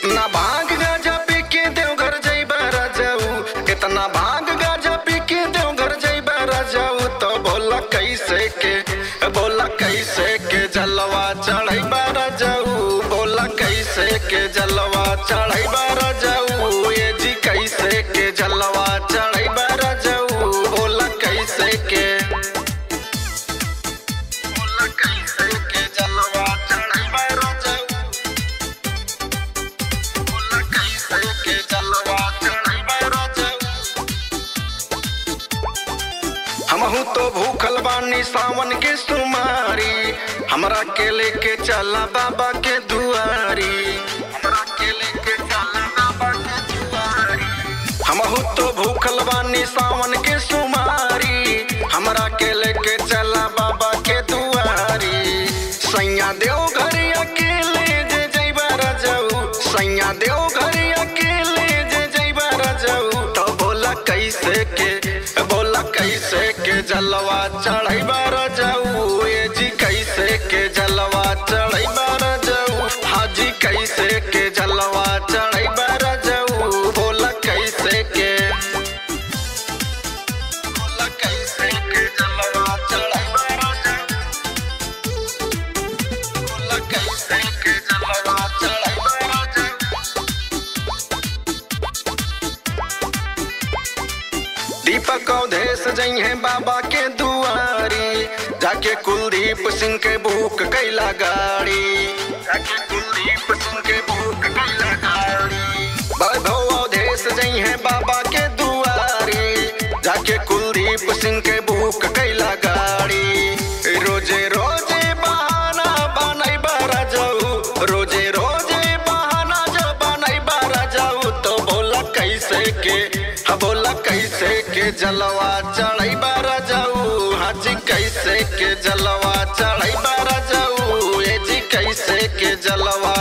कितना भांग गाजा पी के देवघर जइबा राजाऊ, कितना भांग गाजा पी के देवघर जइबा राजाऊ। तो बोला कैसे के जलवा चढ़ैबा राजाऊ, बोला कैसे के जलवा चढ़ैबा राजाऊ। ये जी कैसे के जलवा चढ़ैबा राजाऊ, बोला कैसे के जलवा चढ़ैबा राजाऊ, बोला कैसे के जलवा चढ़ैबा राजाऊ। हमहू तो भूखल बानी सावन के सुमारी, हमरा के लेके चला बाबा के दुआरी, हमरा के लेके चला बाबा के दुआरी। हमहू तो भूखल बानी सावन के सुमारी, हमरा के लेके चला बाबा के दुआरी। सैया देवघर अकेले जे जइबा राजाऊ, सैया देवघर अकेले जे जइबा राजाऊ। तो बोला कैसे के जलवा चढ़ैबा राजाऊ। ये जी कैसे के जलवा चढ़ैबा राजाऊ, हाजी कैसे के जलवा चढ़ैबा राजाऊ। बोला कैसे के जलवा चढ़ैबा राजाऊ, बोला कैसे के जलवा चढ़ैबा राजाऊ। दीपक अवधेश जइहे बाबा के दुआरी, जाके कुलदीप सिंह के बुक कैला गाड़ी, जाके कुलदीप सिंह के बुक कैला गाड़ी। वैभव अवधेश जइहे बाबा के दुआरी, जाके कुलदीप सिंह के बुक कैला गाड़ी। रोजे रोजे बहाना बनैबा राजाऊ, रोजे रोजे बहाना जो बनैबा राजाऊ। तो बोला कैसे के जलवा चढ़ैबा राजाऊ, हाजी कैसे के जलवा चढ़ैबा राजाऊ। ये जी कैसे के जलवा